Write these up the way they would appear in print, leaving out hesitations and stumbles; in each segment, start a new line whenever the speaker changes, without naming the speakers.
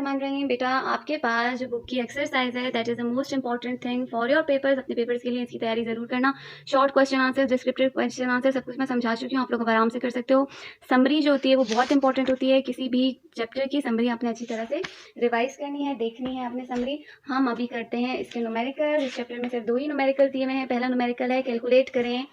बिस्मिल्लाहिर्रहमानिर्रहीम। बेटा आपके पास जो बुक की एक्सरसाइज है that is the most important thing for your papers. अपने पेपर्स के लिए इसकी तैयारी ज़रूर करना। Short question answer, descriptive question answer सब कुछ मैं समझा चुकी हूँ, आप लोग आराम से कर सकते हो। समरी जो होती है वो बहुत इंपॉर्टेंट होती है। किसी भी चैप्टर की समरी आपने अच्छी तरह से रिवाइज करनी है, देखनी है आपने समरी। हम अभी करते हैं इसके न्यूमेरिकल। इस चैप्टर में सिर्फ 2 ही न्यूमेरिकल दिए हुए हैं। पहला न्यूमेरिकल है कैलकुलेट करें,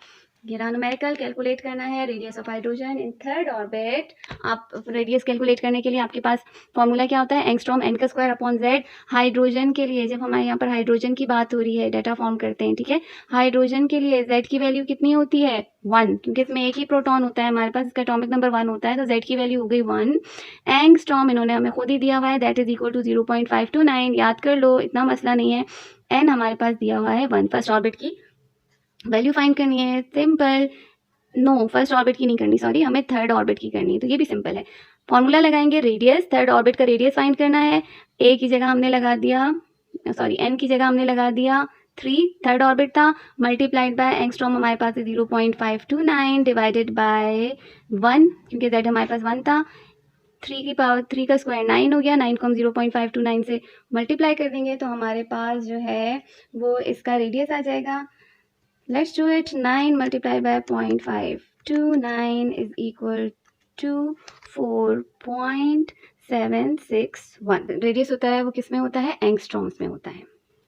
ये रहा न्यूमेरिकल। कैलकुलेट करना है radius of hydrogen in third orbit. आप रेडियस कैलकुलेट करने के लिए आपके पास फॉर्मूला क्या होता है, एंगस्ट्रॉम n का स्क्वायर अपॉन z। हाइड्रोजन के लिए जब हमारे यहाँ पर हाइड्रोजन की बात हो रही है, डाटा फॉर्म करते हैं, ठीक है। हाइड्रोजन के लिए z की वैल्यू कितनी होती है 1, क्योंकि इसमें एक ही प्रोटॉन होता है हमारे पास, इसका एटॉमिक नंबर 1 होता है, तो z की वैल्यू हो गई 1। एंगस्ट्रॉम इन्होंने हमें खुद ही दिया हुआ है, दैट इज इक्वल टू 0.529। याद कर लो, इतना मसला नहीं है। n हमारे पास दिया हुआ है 1। फर्स्ट ऑर्बिट की वैल्यू फाइंड करनी है, सिंपल। नो, फर्स्ट ऑर्बिट की नहीं करनी, सॉरी, हमें थर्ड ऑर्बिट की करनी है, तो ये भी सिंपल है। फॉर्मूला लगाएंगे रेडियस, थर्ड ऑर्बिट का रेडियस फाइंड करना है। ए की जगह हमने लगा दिया, सॉरी एन की जगह हमने लगा दिया 3, थर्ड ऑर्बिट था, मल्टीप्लाइड बाय एंगस्ट्रॉम हमारे पास 0.529 डिवाइडेड बाय 1, क्योंकि जेड हमारे पास 1 था। 3 की पावर 3 का स्क्वायर 9 हो गया, 9 को हम 0.529 से मल्टीप्लाई कर देंगे तो हमारे पास जो है वो इसका रेडियस आ जाएगा। Let's do it. 9 multiplied by 0.529 is equal to 4.761। Radius होता है वो किस में होता है, एंगस्ट्रॉम्स में होता है।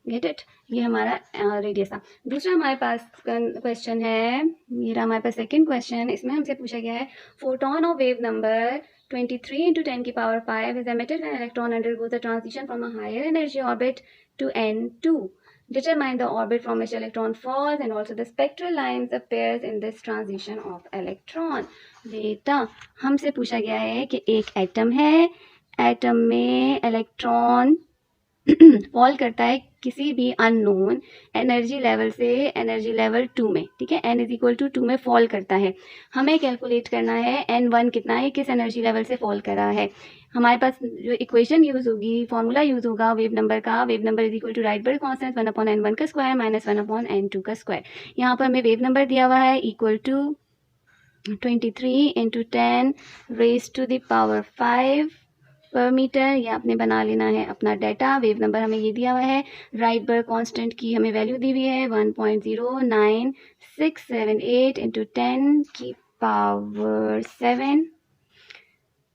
गेट इट, ये हमारा रेडियस था। दूसरा हमारे पास क्वेश्चन है, ये रहा हमारे पास सेकंड क्वेश्चन। इसमें हमसे पूछा गया है photon of wave number 23 into 10 की power 5 is emitted when electron undergoes the transition from a higher energy orbit to N2. Determine the orbit from which electron falls and also the spectral lines appears in this transition of electron। बेटा हमसे पूछा गया है कि एक atom है, atom में electron fall करता है किसी भी अननोन एनर्जी लेवल से एनर्जी लेवल 2 में, ठीक है, n इज इक्वल टू 2 में फॉल करता है। हमें कैलकुलेट करना है n1 कितना है, किस एनर्जी लेवल से फॉल कर रहा है। हमारे पास जो इक्वेशन यूज होगी, फॉर्मूला यूज होगा वेव नंबर का, wave number is equal to Rydberg constant 1/n1 का स्क्वायर माइनस 1/n2 का स्क्वायर। यहाँ पर हमें वेव नंबर दिया हुआ है equal to 23 into 10 raise to the power 5 पर मीटर। ये आपने बना लेना है अपना डाटा। वेव नंबर हमें ये दिया हुआ है, राइटबर्ग कांस्टेंट की हमें वैल्यू दी हुई है 1.09678 इंटू 10 की पावर 7,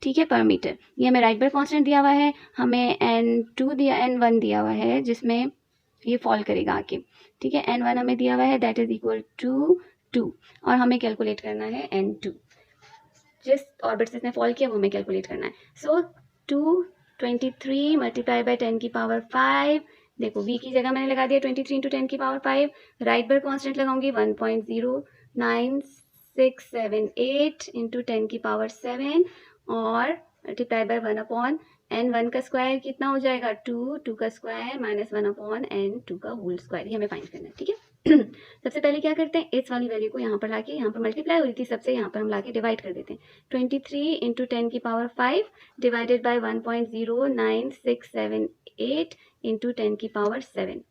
ठीक है, पर मीटर। ये हमें राइटबर्ग कांस्टेंट दिया हुआ है, हमें n1 दिया हुआ है जिसमें ये फॉल करेगा आके, ठीक है। n1 हमें दिया हुआ है दैट इज इक्वल टू 2 और हमें कैलकुलेट करना है n2, जिस ऑर्बिट से इसने फॉल किया वो हमें कैलकुलेट करना है। सो 223 मल्टीप्लाई बाय 10 की पावर 5, देखो v की जगह मैंने लगा दिया 23 इंटू 10 की पावर 5, राइटबर्ग कांस्टेंट लगाऊंगी 1.09678 इंटू 10 की पावर 7 और मल्टीप्लाई बाय 1/n1 का स्क्वायर कितना हो जाएगा 2 का स्क्वायर माइनस 1/n2 का होल स्क्वायर। ये हमें फाइंड करना है, ठीक है। सबसे पहले क्या करते हैं, इस वाली वैल्यू को यहाँ पर लाके, यहाँ पर मल्टीप्लाई हो रही थी सबसे, यहाँ पर हम लाके डिवाइड कर देते हैं। 23 इंटू 10 की पावर 5 डिवाइडेड बाय 1.09678 इंटू 10 की पावर 7,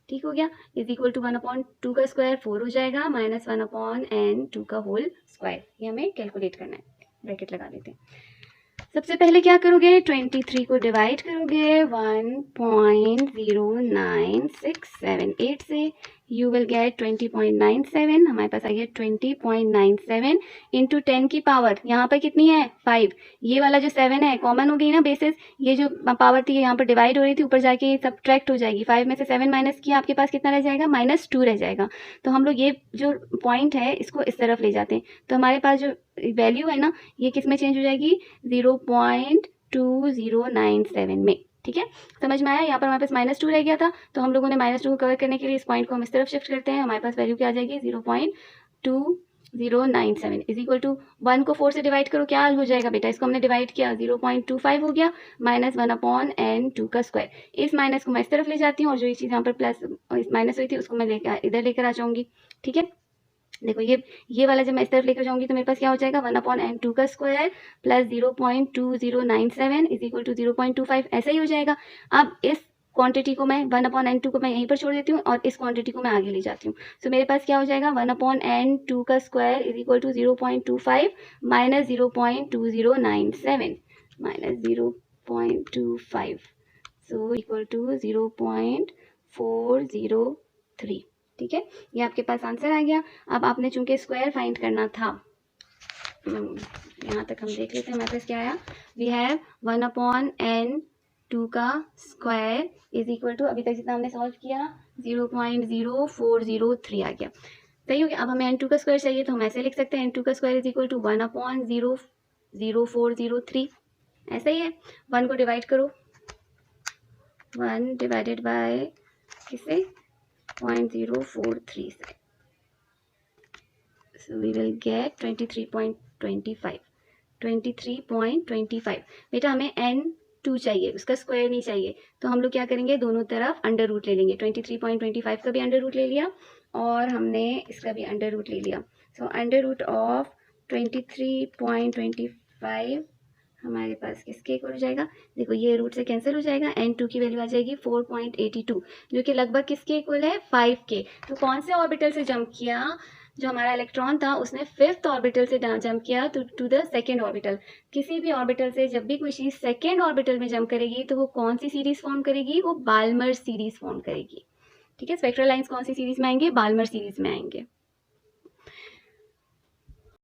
ठीक हो गया, इज इक्वल टू 1/2 का स्क्वायर 4 हो जाएगा माइनस 1/n2 का होल स्क्वायर। ये हमें कैलकुलेट करना है, ब्रैकेट लगा देते हैं। सबसे पहले क्या करोगे, 23 को डिवाइड करोगे 1.09678 से, यू विल गेट 20.97। हमारे पास आई है 20.97 इंटू 10 की पावर, यहाँ पर कितनी है 5, ये वाला जो 7 है कॉमन हो गई ना बेसिस, ये जो पावर थी यहाँ पर डिवाइड हो रही थी, ऊपर जाके सब्ट्रैक्ट हो जाएगी। 5 में से 7 माइनस किया, आपके पास कितना रह जाएगा -2 रह जाएगा। तो हम लोग ये जो पॉइंट है इसको इस तरफ ले जाते हैं, तो हमारे पास जो वैल्यू है ना ये किस में चेंज हो जाएगी 0.2097 में, ठीक है। समझ में आया, यहाँ पर हमारे पास -2 रह गया था, तो हम लोगों ने -2 को कवर करने के लिए इस पॉइंट को हम इस तरफ शिफ्ट करते हैं। हमारे पास वैल्यू क्या आ जाएगी 0.2097 इज इक्वल टू 1 को 4 से डिवाइड करो, क्या हो जाएगा बेटा, इसको हमने डिवाइड किया 0.25 हो गया माइनस 1/n2 का स्क्वायर। इस माइनस को मैं इस तरफ ले जाती हूँ और जो ये चीज़ यहाँ पर प्लस माइनस हुई थी उसको मैं इधर लेकर आ जाऊँगी, ठीक है। देखो ये वाला जब मैं इस तरफ लेकर जाऊंगी तो मेरे पास क्या हो जाएगा 1/n2 का square plus 0.2097 is equal to 0.25, ऐसा ही हो जाएगा। अब इस क्वांटिटी को मैं 1/n2 को मैं यहीं पर छोड़ देती हूँ और इस क्वांटिटी को मैं आगे ले जाती हूँ। सो मेरे पास क्या हो जाएगा 1/n2 का square is equal to 0.25 minus 0.2097 minus 0 0.25, so equal to 0.403। ठीक है, ये आपके पास आंसर आ गया। अब आपने चूंकि स्क्वायर फाइंड करना था, यहाँ तक हम देख लेते हैं हमारे पास क्या आया। वी हैव 1/n2 का स्क्वायर इज इक्वल टू, अभी तक जितना हमने सॉल्व किया 0.0403 आ गया। सही हो गया। अब हमें n2 का स्क्वायर चाहिए तो हम ऐसे लिख सकते हैं n2 का स्क्वायर इज इक्वल टू 1/00403। ऐसा ही है। 1 को डिवाइड करो, 1 डिवाइडेड बाय किससे, 0.043 से, so we will get 23.25। बेटा हमें n2 चाहिए, उसका स्क्वायर नहीं चाहिए, तो हम लोग क्या करेंगे, दोनों तरफ अंडर रूट ले लेंगे। 23.25 का भी अंडर रूट ले लिया और हमने इसका भी अंडर रूट ले लिया। सो अंडर रूट ऑफ 23.25 हमारे पास किसके इक्वल हो जाएगा, देखो ये रूट से कैंसिल हो जाएगा, n2 की वैल्यू आ जाएगी 4.82, जो कि लगभग किसके इक्वल है, 5 के। तो कौन से ऑर्बिटल से जंप किया, जो हमारा इलेक्ट्रॉन था उसने 5th ऑर्बिटल से जंप किया टू द सेकेंड ऑर्बिटल। किसी भी ऑर्बिटल से जब भी कोई चीज़ सेकेंड ऑर्बिटल में जंप करेगी तो वो कौन सी सीरीज फॉर्म करेगी, वो बाल्मर सीरीज फॉर्म करेगी। ठीक है, स्पेक्ट्रल लाइंस कौन सी सीरीज में आएंगे, बाल्मर सीरीज में आएंगे।